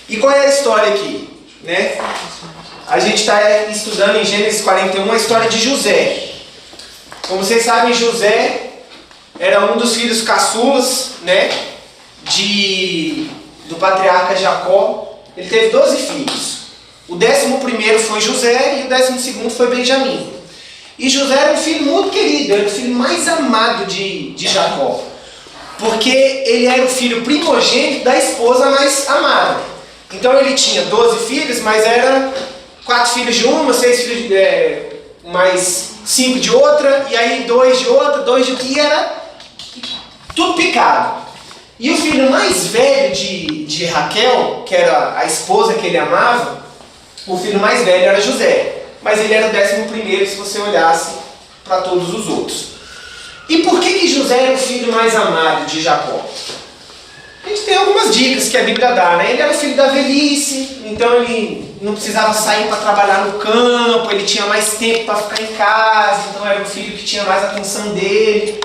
E qual é a história aqui? Né? A gente está estudando em Gênesis 41 a história de José. Como vocês sabem, José era um dos filhos caçulas, né, do patriarca Jacó. Ele teve 12 filhos. O 11º foi José e o 12º foi Benjamim. E José era um filho muito querido, era o filho mais amado de Jacó. Porque ele era o filho primogênito da esposa mais amada. Então ele tinha 12 filhos, mas era 4 filhos de uma, 6 filhos mais 5 de outra, e aí 2 de outra, 2 de outra, e era tudo picado. E o filho mais velho de Raquel, que era a esposa que ele amava, o filho mais velho era José. Mas ele era o 11º se você olhasse para todos os outros. E por que José era o filho mais amado de Jacó? A gente tem algumas dicas que a Bíblia dá, né? Ele era o filho da velhice, então ele não precisava sair para trabalhar no campo, ele tinha mais tempo para ficar em casa, então era o filho que tinha mais atenção dele.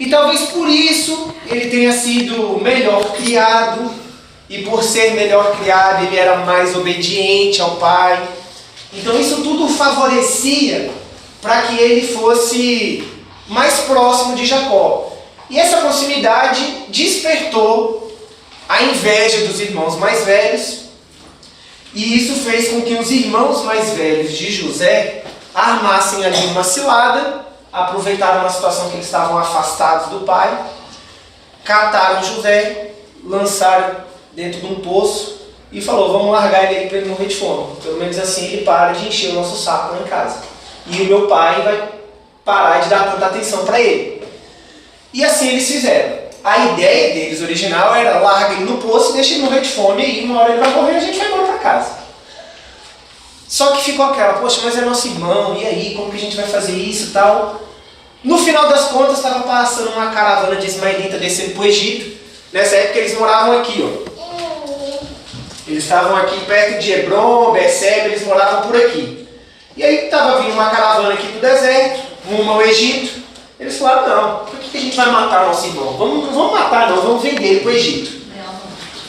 E talvez por isso ele tenha sido melhor criado, e por ser melhor criado ele era mais obediente ao pai. Então isso tudo favorecia para que ele fosse mais próximo de Jacó. E essa proximidade despertou a inveja dos irmãos mais velhos, e isso fez com que os irmãos mais velhos de José armassem ali uma cilada, aproveitaram uma situação que eles estavam afastados do pai, cataram José, lançaram dentro de um poço e falou: vamos largar ele aí para ele morrer de fome. Pelo menos assim ele para de encher o nosso saco lá em casa. E o meu pai vai parar de dar tanta atenção para ele. E assim eles fizeram. A ideia deles original era: larga ele no poço e deixa ele morrer de fome, e aí uma hora ele vai morrer e a gente vai embora para casa. Só que ficou aquela: poxa, mas é nosso irmão, e aí, como que a gente vai fazer isso e tal? No final das contas, estava passando uma caravana de ismaelita descendo para o Egito. Nessa época eles moravam aqui, ó. Eles estavam aqui perto de Hebron, Berseba, eles moravam por aqui. E aí estava vindo uma caravana aqui do deserto, rumo ao Egito. Eles falaram: não, por que a gente vai matar nosso irmão? Não vamos matar não, vamos vender ele para o Egito.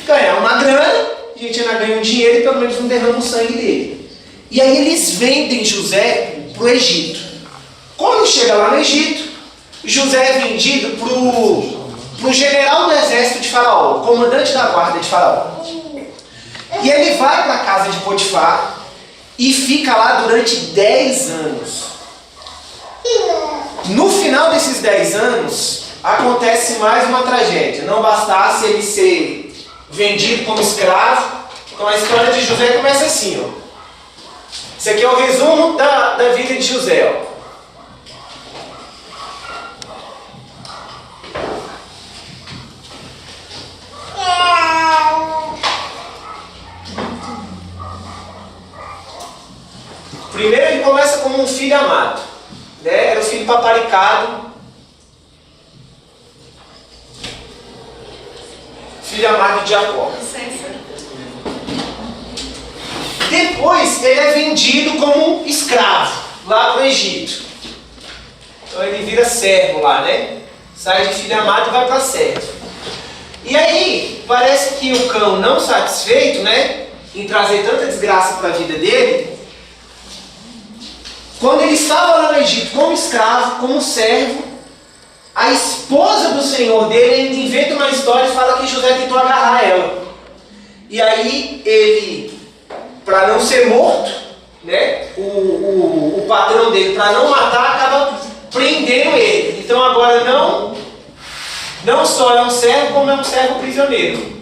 Ganhar uma grana, a gente ainda ganha um dinheiro e pelo menos não derrama o sangue dele. E aí eles vendem José para o Egito. Quando chega lá no Egito, José é vendido para o general do exército de Faraó, o comandante da guarda de Faraó. E ele vai para a casa de Potifar e fica lá durante 10 anos. No final desses 10 anos, acontece mais uma tragédia. Não bastasse ele ser vendido como escravo, então a história de José começa assim, ó. Esse aqui é o resumo da vida de José, ó. Primeiro ele começa como um filho amado, né? Era o filho paparicado, filho amado de Jacó. Depois ele é vendido como escravo lá para o Egito. Então ele vira servo lá, né? Sai de filho amado e vai para servo. E aí parece que o cão, não satisfeito, né, em trazer tanta desgraça para a vida dele, quando ele estava lá no Egito como escravo, como servo, a esposa do senhor dele ainda inventa uma história e fala que José tentou agarrar ela. E aí ele, para não ser morto, né, o patrão dele, para não matar, acaba prendendo ele. Então agora não só é um servo, como é um servo prisioneiro.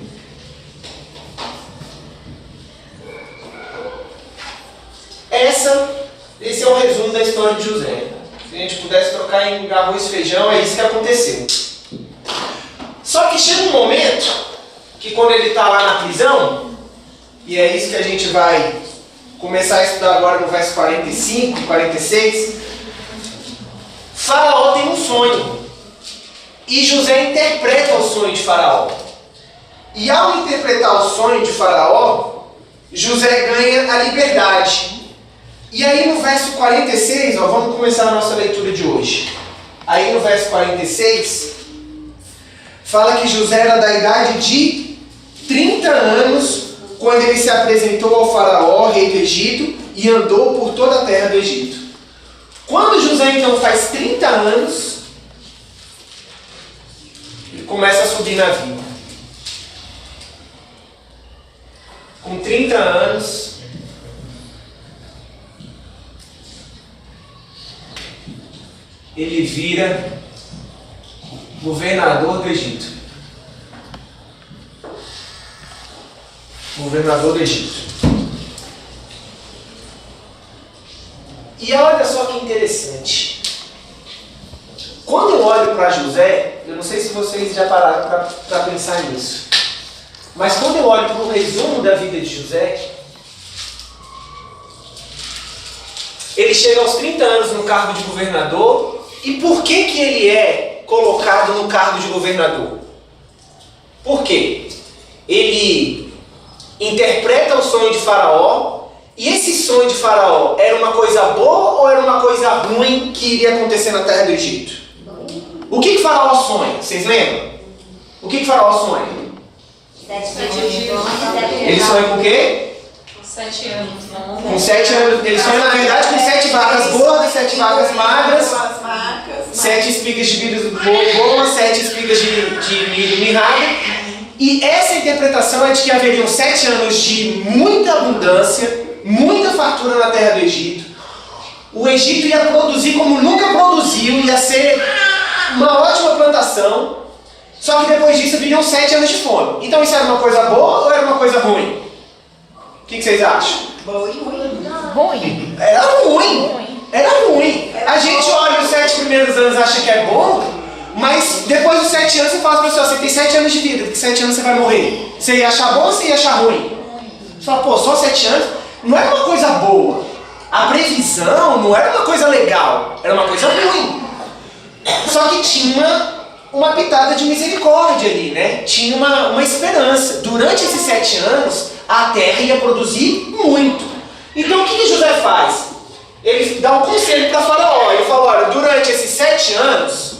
Esse é o resumo da história de José. Se a gente pudesse trocar em arroz e feijão, é isso que aconteceu. Só que chega um momento que quando ele está lá na prisão, e é isso que a gente vai começar a estudar agora no verso 45 e 46, Faraó tem um sonho. E José interpreta o sonho de Faraó. E ao interpretar o sonho de Faraó, José ganha a liberdade. E aí no verso 46, ó, vamos começar a nossa leitura de hoje. Aí no verso 46, fala que José era da idade de 30 anos quando quando ele se apresentou ao faraó, rei do Egito, e andou por toda a terra do Egito. Quando José então faz 30 anos, ele começa a subir na vida. Com 30 anos, ele vira governador do Egito. Governador do Egito. E olha só que interessante. Quando eu olho para José, eu não sei se vocês já pararam para pensar nisso, mas quando eu olho para o resumo da vida de José, ele chega aos 30 anos no cargo de governador. E por que ele é colocado no cargo de governador? Por quê? Ele interpreta o sonho de Faraó. E esse sonho de Faraó era uma coisa boa ou era uma coisa ruim que iria acontecer na terra do Egito? O que Faraó sonha? Vocês lembram? O que Faraó sonha? Ele sonha com o quê? Com 7 anos. Com 7 anos. Ele sonha, na verdade, com 7 vacas gordas, 7 vacas magras, 7 espigas de milho boas, 7 espigas de milho mirrado. E essa interpretação é de que haveriam 7 anos de muita abundância, muita fartura na terra do Egito. O Egito ia produzir como nunca produziu, ia ser uma ótima plantação. Só que depois disso viriam 7 anos de fome. Então isso era uma coisa boa ou era uma coisa ruim? O que vocês acham? Boa e ruim. Ruim. Era ruim. Era ruim. A gente olha os 7 primeiros anos e acha que é bom, mas depois dos 7 anos você fala para a pessoa, você tem 7 anos de vida, porque 7 anos você vai morrer. Você ia achar bom ou você ia achar ruim? Você fala, pô, só 7 anos? Não era uma coisa boa. A previsão não era uma coisa legal, era uma coisa ruim. Só que tinha uma pitada de misericórdia ali, né? Tinha uma esperança. Durante esses 7 anos, a terra ia produzir muito. Então o que José faz? Ele dá um conselho para Faraó. Ele fala, olha, durante esses 7 anos,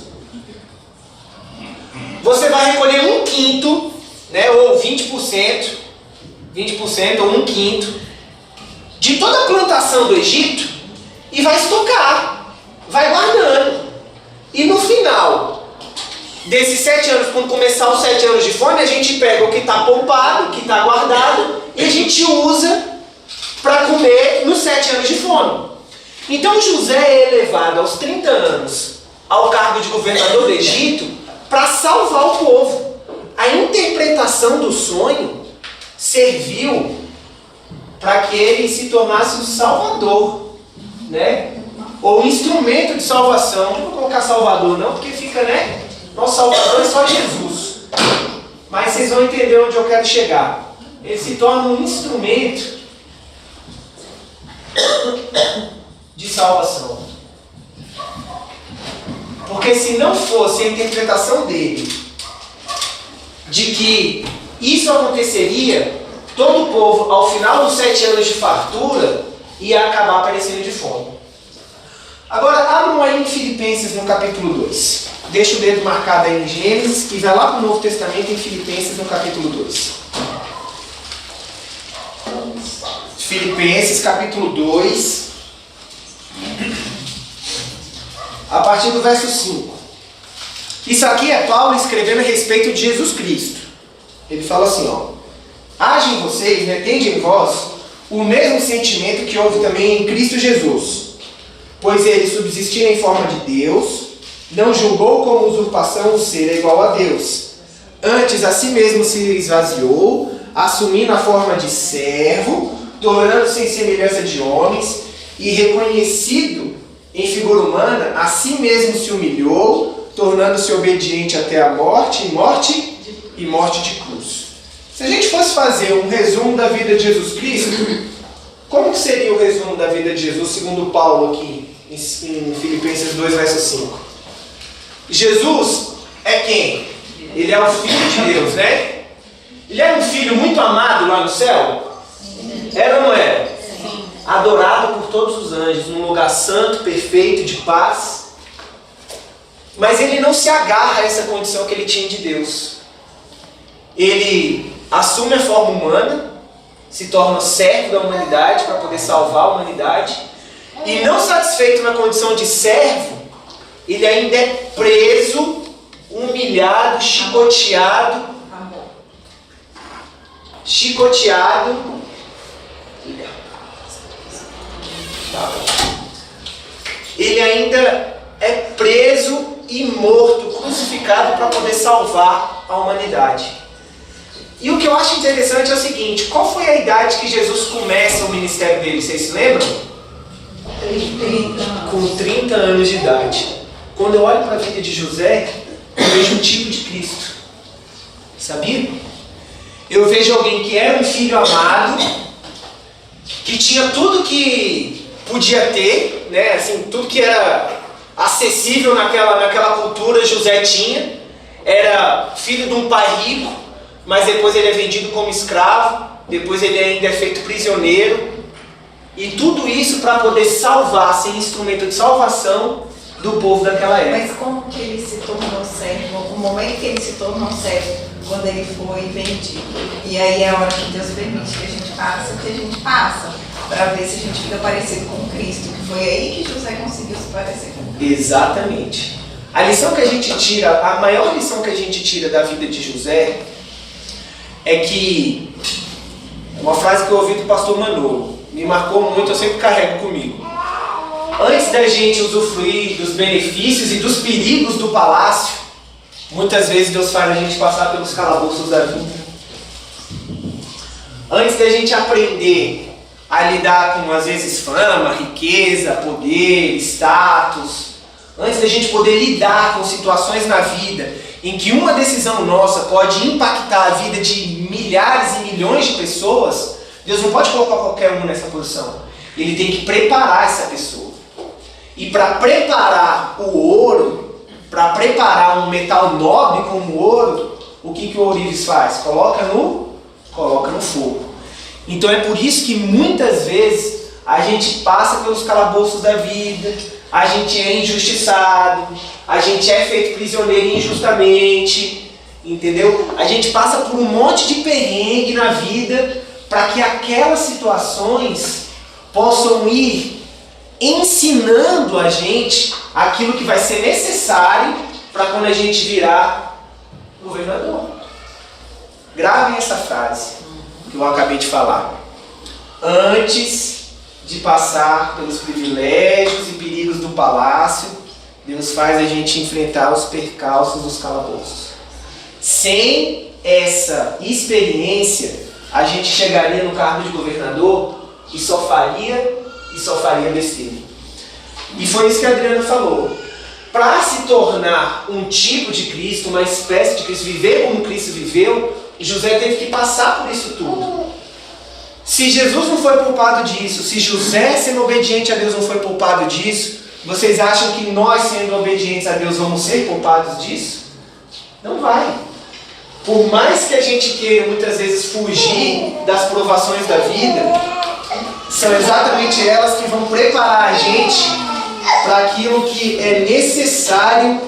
você vai recolher 1/5, né, ou 20% ou 1/5 de toda a plantação do Egito e vai estocar, vai guardando. E no final desses 7 anos, quando começar os 7 anos de fome, a gente pega o que está poupado, o que está guardado, e a gente usa para comer nos 7 anos de fome. Então José é elevado aos 30 anos ao cargo de governador do Egito para salvar o povo. A interpretação do sonho serviu para que ele se tornasse o salvador, né? Ou instrumento de salvação. Não vou colocar salvador não, porque fica, né? Nosso salvador é só Jesus. Mas vocês vão entender onde eu quero chegar. Ele se torna um instrumento de salvação. Porque se não fosse a interpretação dele de que isso aconteceria, todo o povo, ao final dos 7 anos de fartura, ia acabar perecendo de fome. Agora, abram aí em Filipenses no capítulo 2. Deixa o dedo marcado aí em Gênesis e vai lá para o Novo Testamento em Filipenses no capítulo 2. Filipenses capítulo 2, a partir do verso 5. Isso aqui é Paulo escrevendo a respeito de Jesus Cristo. Ele fala assim, ó: age em vocês, né, tende em vós o mesmo sentimento que houve também em Cristo Jesus. Pois ele, subsistindo em forma de Deus, não julgou como usurpação o ser igual a Deus. Antes a si mesmo se esvaziou, assumindo a forma de servo, tornando-se em semelhança de homens, e reconhecido em figura humana, a si mesmo se humilhou, tornando-se obediente até a morte, e morte de cruz. Se a gente fosse fazer um resumo da vida de Jesus Cristo, como que seria o resumo da vida de Jesus, segundo Paulo aqui, em Filipenses 2, verso 5? Jesus é quem? Ele é o Filho de Deus, né? Ele era um filho muito amado lá no céu? Era ou não era? Sim. Adorado por todos os anjos, num lugar santo, perfeito, de paz. Mas ele não se agarra a essa condição que ele tinha de Deus. Ele assume a forma humana, se torna servo da humanidade para poder salvar a humanidade. E não satisfeito na condição de servo, ele ainda é preso, humilhado, chicoteado. Ele ainda é preso e morto, crucificado para poder salvar a humanidade. E o que eu acho interessante é o seguinte: qual foi a idade que Jesus começa o ministério dele? Vocês se lembram? 30. Com 30 anos de idade. Quando eu olho para a vida de José, eu vejo um tipo de Cristo. Sabia? Eu vejo alguém que era um filho amado, que tinha tudo que podia ter, né? Assim, tudo que era acessível naquela cultura, José tinha. Era filho de um pai rico, mas depois ele é vendido como escravo, depois ele ainda é feito prisioneiro. E tudo isso para poder salvar, ser instrumento de salvação do povo daquela época. Mas como que ele se tornou servo? O momento que ele se tornou servo, quando ele foi vendido. E aí é a hora que Deus permite que a gente passe o que a gente passa, para ver se a gente fica parecido com Cristo. Que foi aí que José conseguiu se parecer com Cristo. Exatamente. A lição que a gente tira, a maior lição que a gente tira da vida de José é que, uma frase que eu ouvi do pastor Manolo, me marcou muito, eu sempre carrego comigo. Antes da gente usufruir dos benefícios e dos perigos do palácio, muitas vezes Deus faz a gente passar pelos calabouços da vida. Antes da gente aprender a lidar com, às vezes, fama, riqueza, poder, status, antes da gente poder lidar com situações na vida em que uma decisão nossa pode impactar a vida de milhares e milhões de pessoas, Deus não pode colocar qualquer um nessa posição. Ele tem que preparar essa pessoa. E para preparar o ouro, para preparar um metal nobre como o ouro, o que o ourives faz? Coloca no fogo. Então é por isso que muitas vezes a gente passa pelos calabouços da vida, a gente é injustiçado, a gente é feito prisioneiro injustamente, entendeu? A gente passa por um monte de perrengue na vida para que aquelas situações possam ir ensinando a gente aquilo que vai ser necessário para quando a gente virar governador. Gravem essa frase que eu acabei de falar. Antes de passar pelos privilégios e perigos do palácio, Deus faz a gente enfrentar os percalços dos calabouços. Sem essa experiência, a gente chegaria no cargo de governador e só faria besteira. E foi isso que a Adriana falou. Para se tornar um tipo de Cristo, uma espécie de Cristo, viver como Cristo viveu, José teve que passar por isso tudo. Se Jesus não foi poupado disso, se José, sendo obediente a Deus, não foi poupado disso, vocês acham que nós, sendo obedientes a Deus, vamos ser poupados disso? Não vai. Por mais que a gente queira muitas vezes fugir das provações da vida, são exatamente elas que vão preparar a gente para aquilo que é necessário,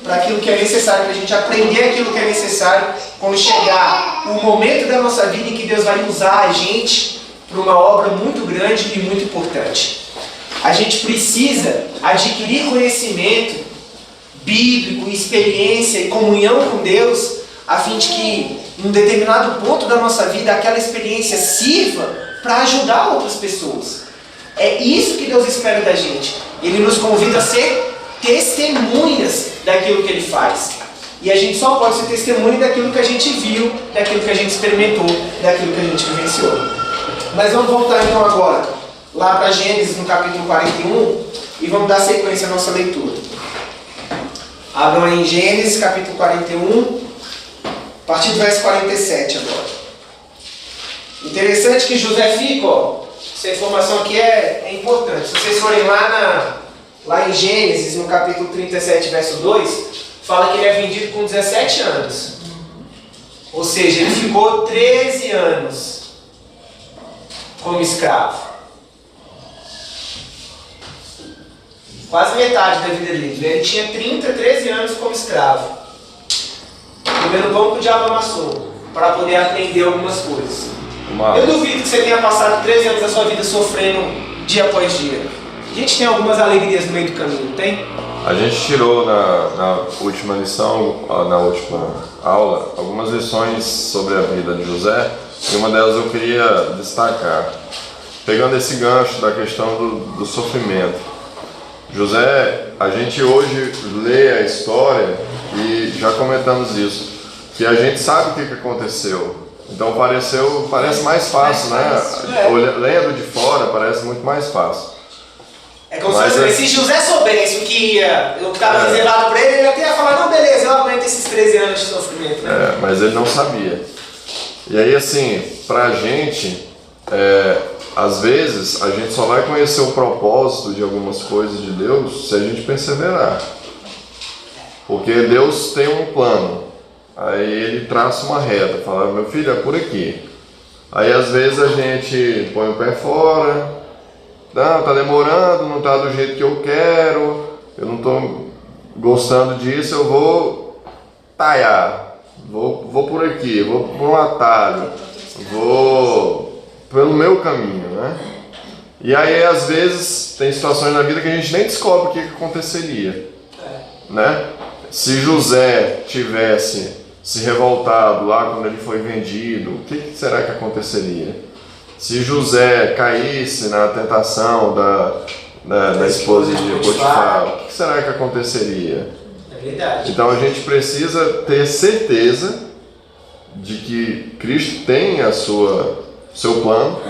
para a gente aprender aquilo que é necessário quando chegar o momento da nossa vida em que Deus vai usar a gente para uma obra muito grande e muito importante. A gente precisa adquirir conhecimento bíblico, experiência e comunhão com Deus, a fim de que, em um determinado ponto da nossa vida, aquela experiência sirva para ajudar outras pessoas. É isso que Deus espera da gente. Ele nos convida a ser testemunhas daquilo que Ele faz. E a gente só pode ser testemunha daquilo que a gente viu, daquilo que a gente experimentou, daquilo que a gente vivenciou. Mas vamos voltar então agora, lá para Gênesis, no capítulo 41, e vamos dar sequência à nossa leitura. Abram aí em Gênesis, capítulo 41, a partir do verso 47 agora. Interessante que José fica, essa informação aqui é importante. Se vocês forem lá em Gênesis, no capítulo 37, verso 2, fala que ele é vendido com 17 anos. Ou seja, ele ficou 13 anos como escravo. Quase metade da vida dele. Ele tinha 13 anos como escravo. Comendo pão que o diabo amassou, para poder aprender algumas coisas. Eu duvido que você tenha passado 13 anos da sua vida sofrendo dia após dia. A gente tem algumas alegrias no meio do caminho, não tem? A gente tirou na última lição, na última aula, algumas lições sobre a vida de José, e uma delas eu queria destacar. Pegando esse gancho da questão do sofrimento. José, a gente hoje lê a história e já comentamos isso, que a gente sabe o que aconteceu. Então parece mais fácil, né? Lendo de fora parece muito mais fácil. É como se José soubesse o que estava reservado para ele, ele até ia falar, não, beleza, eu aguento esses 13 anos de sofrimento. Né? Mas ele não sabia. E aí, assim, pra gente, às vezes, a gente só vai conhecer o propósito de algumas coisas de Deus se a gente perseverar. Porque Deus tem um plano. Aí ele traça uma reta, fala, meu filho, é por aqui. Aí às vezes a gente põe o pé fora, não, tá demorando, não tá do jeito que eu quero, eu não tô gostando disso, eu vou taiar, vou por aqui, vou por um atalho, vou pelo meu caminho, né? E aí às vezes tem situações na vida que a gente nem descobre o que aconteceria, né? Se José tivesse se revoltado lá quando ele foi vendido, o que será que aconteceria? Se José caísse na tentação da esposa de Potifar, o que será que aconteceria? É verdade. Então a gente precisa ter certeza de que Cristo tem seu plano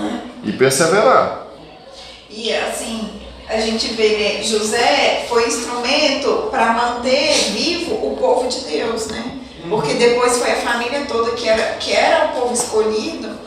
e perseverar. E assim, a gente vê, né, José foi instrumento para manter vivo o povo de Deus, né? Porque depois foi a família toda que era o povo escolhido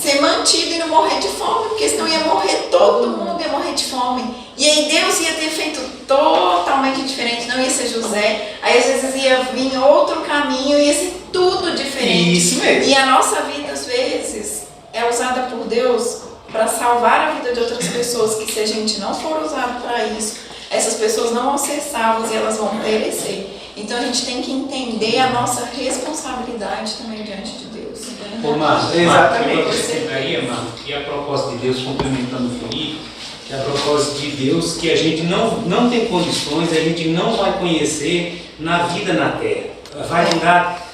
ser mantido e não morrer de fome, porque senão ia morrer, todo mundo ia morrer de fome. E aí Deus ia ter feito totalmente diferente, não ia ser José, aí às vezes ia vir outro caminho, ia ser tudo diferente. Isso mesmo. E a nossa vida às vezes é usada por Deus para salvar a vida de outras pessoas, que se a gente não for usado para isso, essas pessoas não vão ser salvas e elas vão perecer. Então a gente tem que entender a nossa responsabilidade também diante de Deus. Exatamente. E a propósito de Deus, complementando o Felipe, que a propósito de Deus que a gente não tem condições, a gente não vai conhecer na vida na Terra. Vai durar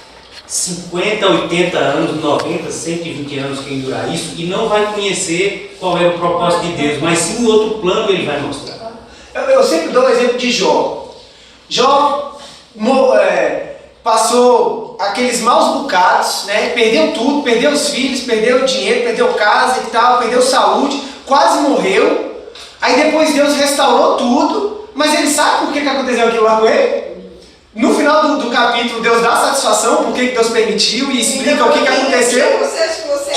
50, 80 anos, 90, 120 anos quem durar isso, e não vai conhecer qual é o propósito de Deus, mas sim o outro plano ele vai mostrar. Eu sempre dou o exemplo de Jó. Jó passou aqueles maus bocados, né? Perdeu tudo, perdeu os filhos, perdeu o dinheiro, perdeu casa e tal, perdeu saúde, quase morreu. Aí depois Deus restaurou tudo, mas ele sabe por que aconteceu aquilo lá com ele? No final do capítulo, Deus dá satisfação por que Deus permitiu e explica o que aconteceu. Você acha que você...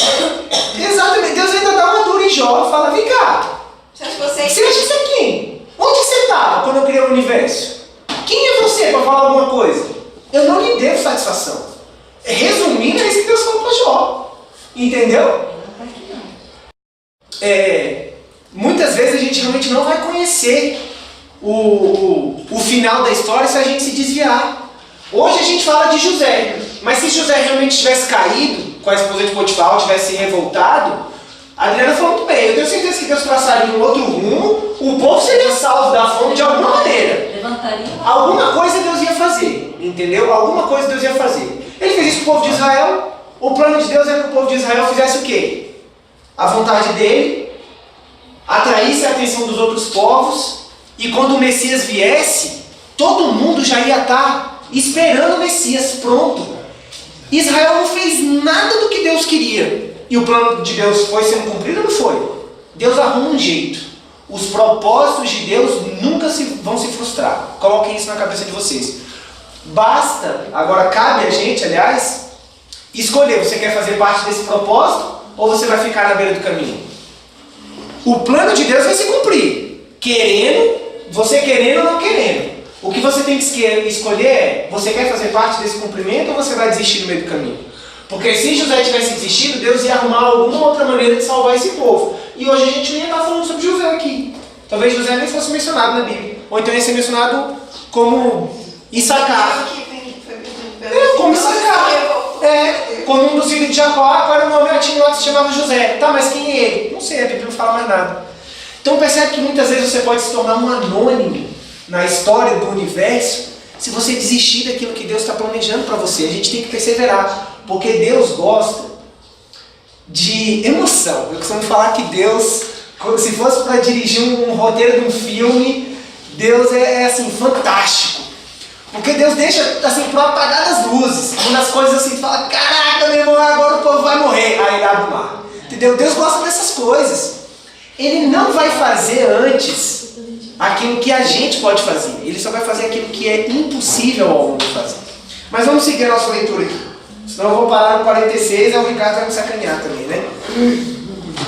Exatamente, Deus ainda dá uma dura em Jó, fala, vem cá, Você acha que você... você acha que você é quem? Onde você estava quando eu criei o universo? Quem é você para falar alguma coisa? Eu não lhe devo satisfação. Resumindo, é isso que Deus falou para Jó. Entendeu? Muitas vezes a gente realmente não vai conhecer o final da história se a gente se desviar. Hoje a gente fala de José, mas se José realmente tivesse caído com a esposa de Potifar, tivesse se revoltado, a Adriana falou muito bem, eu tenho certeza que Deus traçaria um outro rumo, o povo seria salvo da fome de alguma maneira. Alguma coisa Deus ia fazer, entendeu? Alguma coisa Deus ia fazer. Ele fez isso com o povo de Israel. O plano de Deus era que o povo de Israel fizesse o quê? A vontade dele, atraísse a atenção dos outros povos, e quando o Messias viesse, todo mundo já ia estar esperando o Messias pronto. Israel não fez nada do que Deus queria. E o plano de Deus foi sendo cumprido ou não foi? Deus arruma um jeito. Os propósitos de Deus nunca vão se frustrar. Coloquem isso na cabeça de vocês. Basta, agora cabe a gente, aliás, escolher. Você quer fazer parte desse propósito ou você vai ficar na beira do caminho? O plano de Deus vai se cumprir. Você querendo ou não querendo. O que você tem que escolher é, você quer fazer parte desse cumprimento ou você vai desistir no meio do caminho? Porque se José tivesse desistido, Deus ia arrumar alguma outra maneira de salvar esse povo. E hoje a gente não ia estar falando sobre José aqui. Talvez José nem fosse mencionado na Bíblia. Ou então ia ser mencionado como Issacar. Como Issacar. Como um dos filhos de Jacó, qual era o nome? Tinha um outro que se chamava José. Tá, mas quem é ele? Não sei, a Bíblia não fala mais nada. Então percebe que muitas vezes você pode se tornar um anônimo na história do universo se você desistir daquilo que Deus está planejando para você. A gente tem que perseverar, porque Deus gosta de emoção. Eu costumo falar que Deus, se fosse para dirigir um roteiro de um filme, Deus é assim, fantástico. Porque Deus deixa assim, para apagar as luzes. Quando as coisas assim, fala, caraca, meu irmão, agora o povo vai morrer. Aí ele abre o mar. Entendeu? Deus gosta dessas coisas. Ele não vai fazer antes aquilo que a gente pode fazer. Ele só vai fazer aquilo que é impossível ao homem fazer. Mas vamos seguir a nossa leitura aqui. Senão eu vou parar no 46 e o Ricardo vai me sacanear também, né?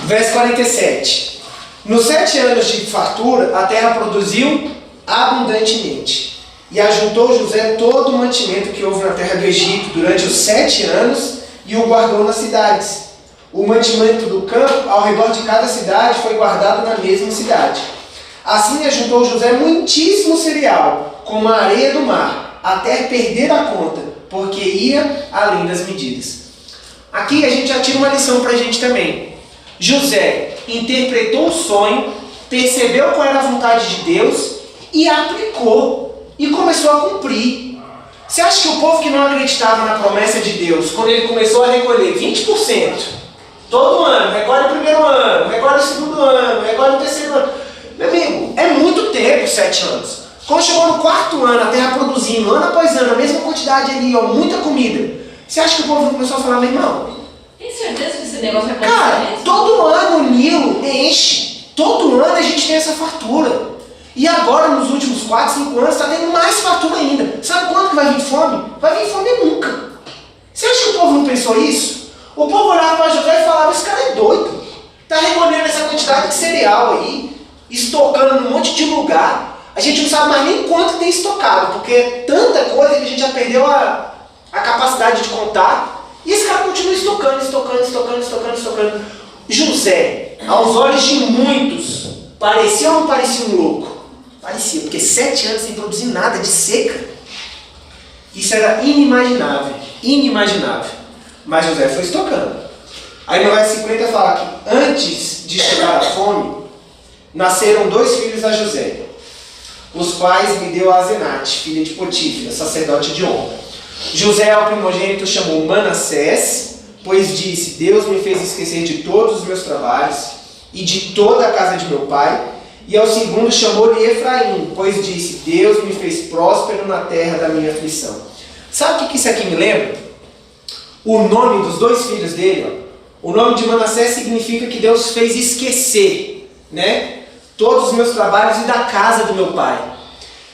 Verso 47. Nos 7 anos de fartura, a terra produziu abundantemente. E ajuntou José todo o mantimento que houve na terra do Egito durante os 7 anos e o guardou nas cidades. O mantimento do campo ao redor de cada cidade foi guardado na mesma cidade. Assim ajuntou José muitíssimo cereal, como a areia do mar, até perder a conta, porque ia além das medidas. Aqui a gente já tira uma lição para a gente também. José interpretou o sonho, percebeu qual era a vontade de Deus e aplicou. E começou a cumprir. Você acha que o povo que não acreditava na promessa de Deus, quando ele começou a recolher 20%, todo ano, recolhe o primeiro ano, recolhe o segundo ano, recolhe o terceiro ano. Meu amigo, é muito tempo, 7 anos. Quando chegou no 4º ano, a terra produzindo, ano após ano, a mesma quantidade ali, ó, muita comida. Você acha que o povo começou a falar, meu irmão? Tem certeza que esse negócio vai acontecer Cara, mesmo? todo ano o Nilo enche. Todo ano a gente tem essa fartura. E agora, nos últimos 4, 5 anos, está tendo mais fartura ainda. Sabe quando que vai vir fome? Vai vir fome nunca. Você acha que o povo não pensou isso? O povo olhava para José e falava, esse cara é doido. Está recolhendo essa quantidade de cereal aí, estocando num monte de lugar. A gente não sabe mais nem quanto tem estocado, porque é tanta coisa que a gente já perdeu a capacidade de contar. E esse cara continua estocando. José, aos olhos de muitos, parecia ou não parecia um louco? Parecia, porque 7 anos sem produzir nada, de seca. Isso era inimaginável. Mas José foi estocando. Aí no verso 50 fala que antes de chegar a fome, nasceram 2 filhos a José, os quais me deu a Asenate, filha de Potífera, sacerdote de On. José ao primogênito chamou Manassés, pois disse, Deus me fez esquecer de todos os meus trabalhos e de toda a casa de meu pai. E ao segundo chamou-lhe Efraim, pois disse, Deus me fez próspero na terra da minha aflição. Sabe o que isso aqui me lembra? O nome dos 2 filhos dele, ó, o nome de Manassés significa que Deus fez esquecer, né, todos os meus trabalhos e da casa do meu pai.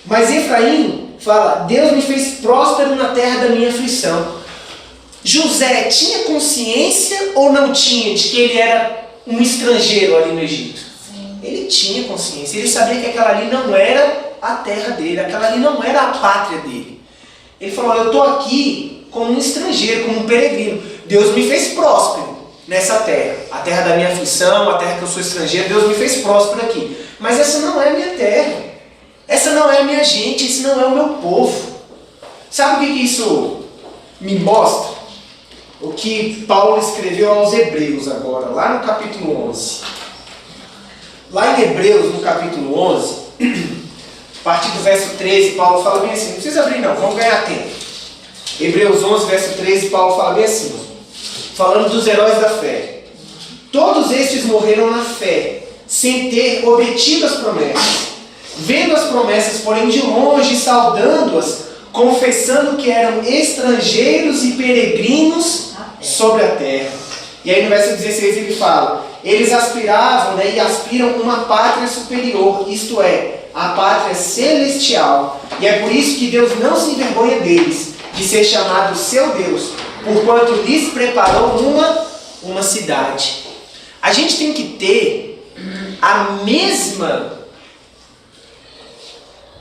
Mas Efraim fala, Deus me fez próspero na terra da minha aflição. José tinha consciência ou não tinha de que ele era um estrangeiro ali no Egito? Ele tinha consciência, ele sabia que aquela ali não era a terra dele, aquela ali não era a pátria dele. Ele falou, eu estou aqui como um estrangeiro, como um peregrino. Deus me fez próspero nessa terra. A terra da minha aflição, a terra que eu sou estrangeiro, Deus me fez próspero aqui. Mas essa não é a minha terra. Essa não é a minha gente, esse não é o meu povo. Sabe o que isso me mostra? O que Paulo escreveu aos Hebreus agora, lá no capítulo 11. Lá em Hebreus, no capítulo 11, a partir do verso 13, Paulo fala bem assim, não precisa abrir não, vamos ganhar tempo. Hebreus 11, verso 13, Paulo fala bem assim, falando dos heróis da fé. Todos estes morreram na fé, sem ter obtido as promessas, vendo as promessas, porém de longe, saudando-as, confessando que eram estrangeiros e peregrinos sobre a terra. E aí no verso 16 ele fala, eles aspiravam, né, e aspiram uma pátria superior, isto é, a pátria celestial. E é por isso que Deus não se envergonha deles, de ser chamado seu Deus, porquanto lhes preparou uma cidade. A gente tem que ter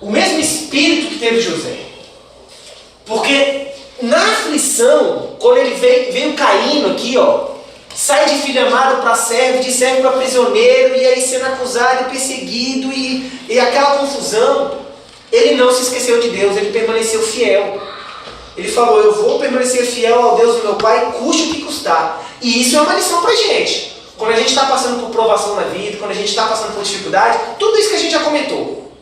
o mesmo espírito que teve José. Porque na aflição, quando ele veio caindo aqui, ó, sai de filho amado para servo, de servo para prisioneiro, e aí sendo acusado e perseguido, e aquela confusão, ele não se esqueceu de Deus, ele permaneceu fiel. Ele falou, eu vou permanecer fiel ao Deus do meu Pai, custe o que custar. E isso é uma lição pra gente. Quando a gente está passando por provação na vida, quando a gente está passando por dificuldade, tudo isso que a gente já comentou.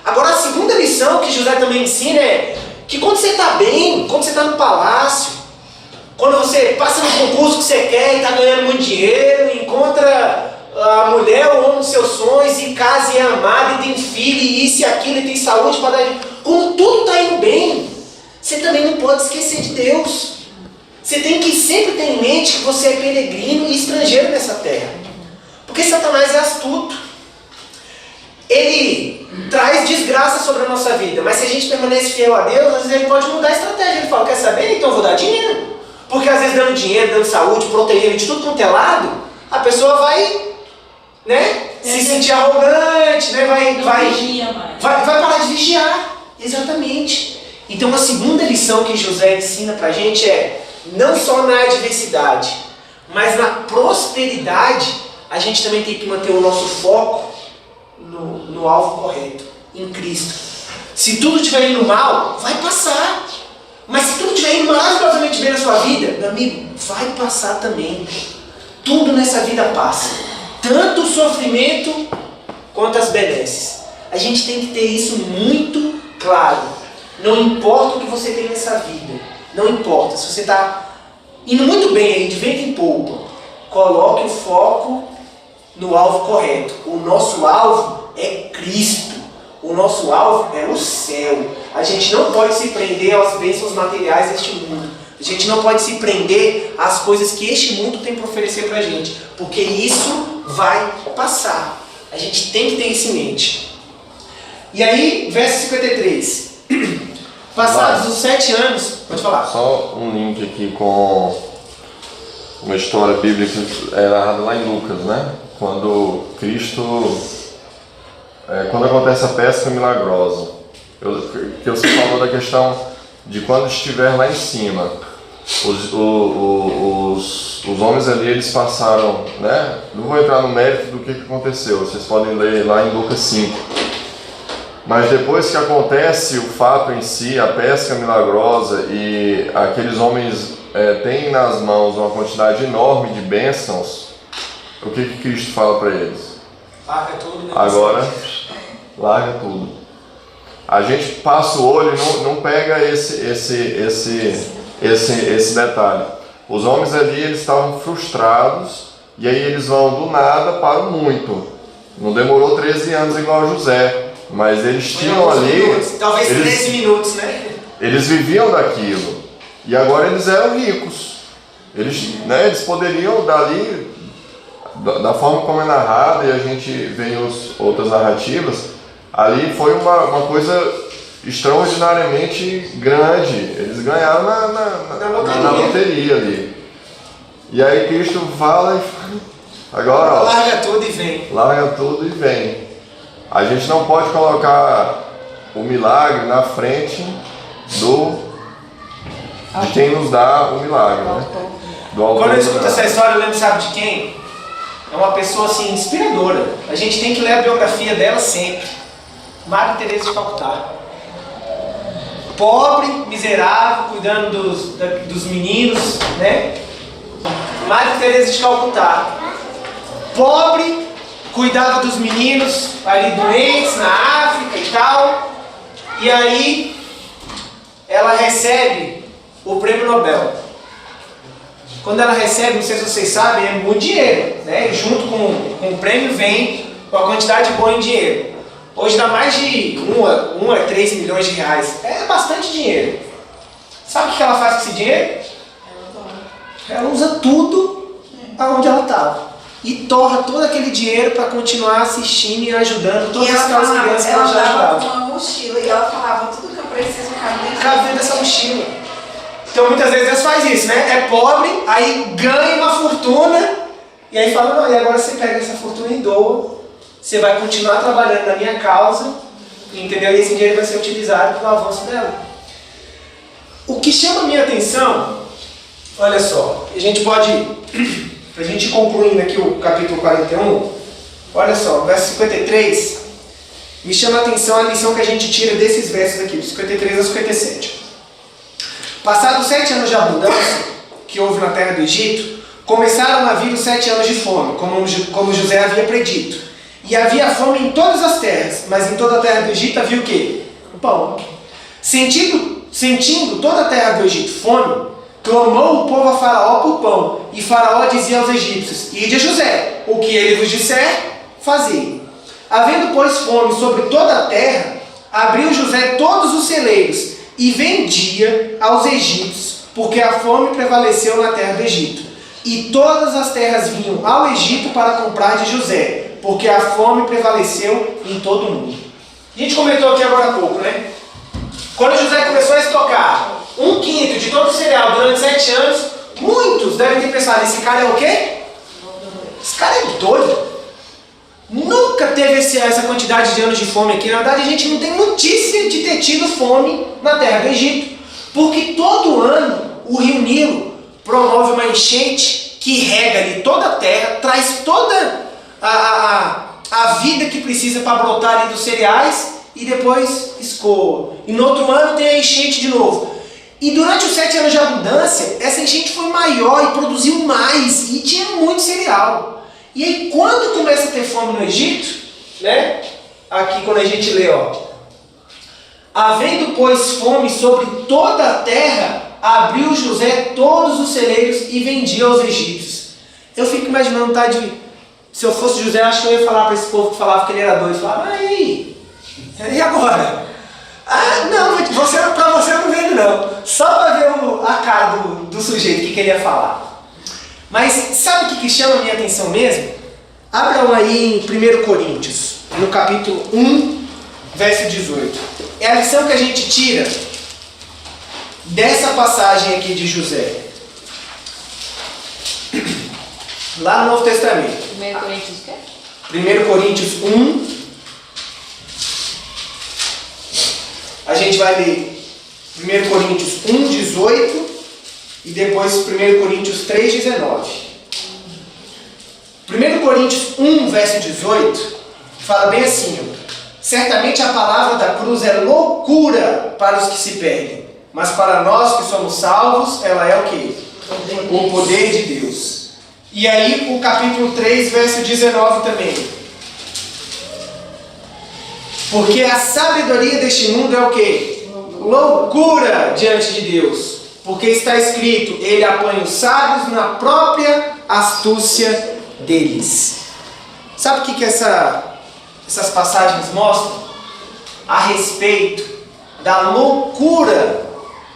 Agora a segunda lição que José também ensina é que quando você está bem, quando você está no palácio, quando você passa no concurso que você quer e está ganhando muito dinheiro, encontra a mulher ou o homem dos seus sonhos, e casa e é amado, e tem filho, e isso e aquilo, e tem saúde para dar. Quando tudo está indo bem, você também não pode esquecer de Deus. Você tem que sempre ter em mente que você é peregrino e estrangeiro nessa terra. Porque Satanás é astuto. Ele traz desgraça sobre a nossa vida, mas se a gente permanece fiel a Deus, às vezes ele pode mudar a estratégia. Ele fala, quer saber? Então eu vou dar dinheiro. Porque às vezes dando dinheiro, dando saúde, protegendo de tudo quanto é lado, a pessoa vai, né, se sentir arrogante, né, vai parar de vigiar. Exatamente. Então a segunda lição que José ensina pra gente é, não só na adversidade, mas na prosperidade, a gente também tem que manter o nosso foco no alvo correto, em Cristo. Se tudo estiver indo mal, vai passar. Mas se tudo estiver indo maravilhosamente bem na sua vida, meu amigo, vai passar também. Tudo nessa vida passa. Tanto o sofrimento quanto as benesses. A gente tem que ter isso muito claro. Não importa o que você tem nessa vida. Não importa. Se você está indo muito bem aí, de vento em polpa, coloque o foco no alvo correto. O nosso alvo é Cristo. O nosso alvo é o céu. A gente não pode se prender às bênçãos materiais deste mundo. A gente não pode se prender às coisas que este mundo tem para oferecer para a gente. Porque isso vai passar. A gente tem que ter isso em mente. E aí, verso 53. Passados os 7 anos... Pode falar. Só um link aqui com uma história bíblica narrada lá em Lucas, né? Quando acontece a pesca milagrosa. Que você falou da questão de quando estiver lá em cima. Os homens ali, eles passaram, né? Não vou entrar no mérito do que aconteceu, vocês podem ler lá em Lucas 5. Mas depois que acontece o fato em si, a pesca milagrosa, e aqueles homens têm nas mãos uma quantidade enorme de bênçãos, o que Cristo fala para eles? Larga tudo, né? Agora, larga tudo. A gente passa o olho e não pega esse detalhe. Os homens ali, eles estavam frustrados, e aí eles vão do nada para o muito. Não demorou 13 anos igual a José, mas eles tinham ali... Talvez 13 minutos, né? Eles viviam daquilo, e agora eles eram ricos. Eles poderiam dali, da forma como é narrado, e a gente vê em outras narrativas, ali foi uma coisa extraordinariamente grande. Eles ganharam na loteria ali. E aí Cristo fala e agora, larga tudo e vem. Larga tudo e vem. A gente não pode colocar o milagre na frente de quem nos dá o milagre, né? Quando eu escuto essa história, eu lembro, sabe de quem? É uma pessoa assim, inspiradora. A gente tem que ler a biografia dela sempre. Madre Teresa de Calcutá. Pobre, miserável, cuidando dos meninos, né? Madre Teresa de Calcutá. Pobre, cuidava dos meninos ali doentes na África e tal. E aí ela recebe o prêmio Nobel. Quando ela recebe, não sei se vocês sabem, é muito dinheiro, né? E junto com o prêmio vem uma quantidade boa em dinheiro. Hoje dá mais de 1 a 3 milhões de reais. É bastante dinheiro. Sabe o que ela faz com esse dinheiro? Ela usa tudo aonde ela estava. E torra todo aquele dinheiro para continuar assistindo e ajudando todas aquelas crianças que ela já ajudava. Ela dava uma mochila e ela falava, tudo que eu preciso cabe dentro dessa mochila. Então muitas vezes Deus faz isso, né? É pobre, aí ganha uma fortuna, e aí fala, não, e agora você pega essa fortuna e doa. Você vai continuar trabalhando na minha causa, entendeu? E esse dinheiro vai ser utilizado para o avanço dela. O que chama a minha atenção, olha só, a gente pode, para a gente ir concluindo aqui o capítulo 41, olha só, verso 53, me chama a atenção a lição que a gente tira desses versos aqui, dos 53 a 57. Passados 7 anos de abundância que houve na terra do Egito, começaram a vir os 7 anos de fome, como José havia predito. E havia fome em todas as terras, mas em toda a terra do Egito havia o quê? O pão. Sentindo toda a terra do Egito fome, clamou o povo a Faraó por pão. E Faraó dizia aos egípcios: Ide a José, o que ele vos disser, fazei. Havendo, pois, fome sobre toda a terra, abriu José todos os celeiros e vendia aos egípcios, porque a fome prevaleceu na terra do Egito. E todas as terras vinham ao Egito para comprar de José, porque a fome prevaleceu em todo o mundo. A gente comentou aqui agora há pouco, né? Quando José começou a estocar 1/5 de todo o cereal durante 7 anos, muitos devem ter pensado: esse cara é o quê? Esse cara é doido. Nunca teve essa quantidade de anos de fome aqui. Na verdade, a gente não tem notícia de ter tido fome na terra do Egito, porque todo ano o rio Nilo promove uma enchente que rega ali toda a terra, traz toda a vida que precisa para brotar ali dos cereais e depois escoa. E no outro ano tem a enchente de novo. E durante os 7 anos de abundância, essa enchente foi maior e produziu mais e tinha muito cereal. E aí, quando começa a ter fome no Egito, né? Aqui quando a gente lê, ó: havendo, pois, fome sobre toda a terra, abriu José todos os celeiros e vendia aos egípcios. Eu fico imaginando, tá? Se eu fosse José, acho que eu ia falar para esse povo que falava que ele era doido. Falava: e agora? Ah, não, para você eu não vendo não. Só para ver a cara do sujeito, o que ele ia falar. Mas sabe o que chama a minha atenção mesmo? Abram aí em 1 Coríntios, no capítulo 1, verso 18. É a lição que a gente tira dessa passagem aqui de José. Lá no Novo Testamento. 1 Coríntios o quê? 1 Coríntios 1. A gente vai ler 1 Coríntios 1, 18 e depois 1 Coríntios 3, 19. 1 Coríntios 1, verso 18, fala bem assim: certamente a palavra da cruz é loucura para os que se perdem, mas para nós que somos salvos, ela é o quê? O poder de Deus. E aí o capítulo 3, verso 19 também. Porque a sabedoria deste mundo é o quê? Loucura diante de Deus. Porque está escrito: ele apanha os sábios na própria astúcia deles. Sabe o que essas passagens mostram? A respeito da loucura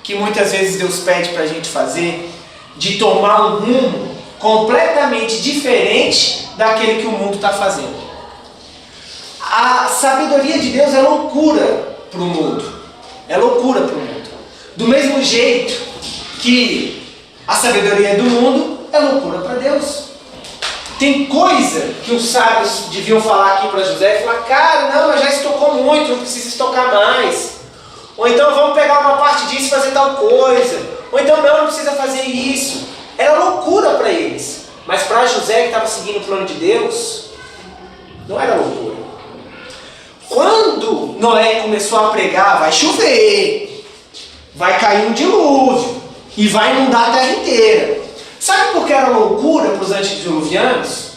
que muitas vezes Deus pede para a gente fazer, de tomar um rumo completamente diferente daquele que o mundo está fazendo. A sabedoria de Deus é loucura para o mundo. É loucura para o mundo. Do mesmo jeito que a sabedoria do mundo é loucura para Deus. Tem coisa que os sábios deviam falar aqui para José e falar: cara, não, mas já estocou muito, não precisa estocar mais. Ou então vamos pegar uma parte disso e fazer tal coisa. Ou então não precisa fazer isso. Era loucura para eles. Mas para José, que estava seguindo o plano de Deus, não era loucura. Quando Noé começou a pregar: vai chover, vai cair um dilúvio e vai inundar a terra inteira. Sabe por que era loucura para os antediluvianos?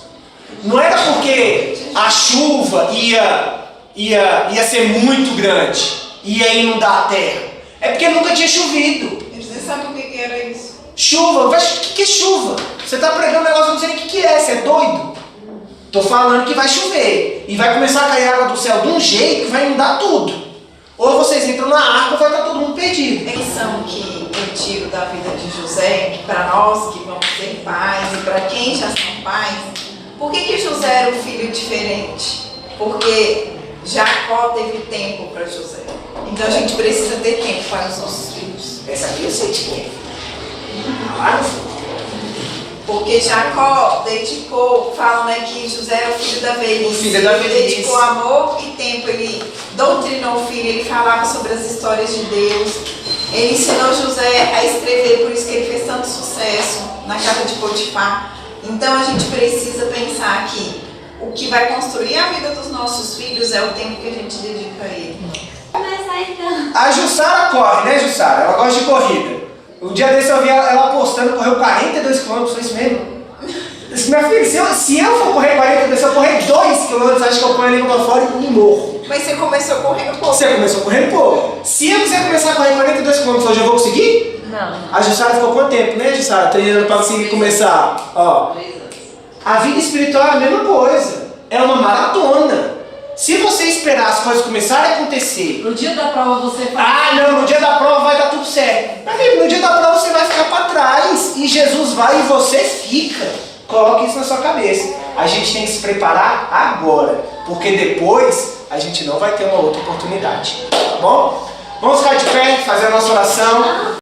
Não era porque a chuva ia ser muito grande, ia inundar a terra. É porque nunca tinha chovido. Eles nem sabem o que era isso. Chuva? O que é chuva? Você está pregando um negócio, não sei nem o que é, você é doido? Estou falando que vai chover e vai começar a cair água do céu de um jeito que vai inundar tudo. Ou vocês entram na arca ou vai estar todo mundo perdido. A lição que eu tiro da vida de José, que para nós que vamos ser pais e para quem já são pais, por que José era um filho diferente? Porque Jacó teve tempo para José. Então a gente precisa ter tempo para os nossos filhos. Essa aqui eu sei de quem. Claro. Porque Jacó dedicou, falam, né, que José era o filho da velhice. O filho da velhice. Ele dedicou amor e tempo, ele doutrinou o filho, ele falava sobre as histórias de Deus. Ele ensinou José a escrever, por isso que ele fez tanto sucesso na casa de Potifar. Então a gente precisa pensar que o que vai construir a vida dos nossos filhos é o tempo que a gente dedica a ele. Começar então. A Jussara corre, né, Jussara? Ela gosta de corrida. Um dia desse eu vi ela postando, correu 42 km, foi isso mesmo? Minha filha, se eu for correr 42, se eu correr 2 km, acho que eu ponho a língua pra fora e morro. Mas você começou correndo pouco. Você começou correndo pouco. Se eu quiser começar a correr 42 km hoje, eu vou conseguir? Não. A Jussara ficou quanto tempo, né, Jussara? Treinando pra conseguir começar. Ó, 3 anos. a vida espiritual é a mesma coisa. É uma maratona. Se você esperar as coisas começarem a acontecer... No dia da prova você faz. Ah, não, no dia da prova vai dar tudo certo. Amigo, no dia da prova você vai ficar pra trás. E Jesus vai e você fica. Coloque isso na sua cabeça. A gente tem que se preparar agora. Porque depois a gente não vai ter uma outra oportunidade. Tá bom? Vamos ficar de pé, fazer a nossa oração.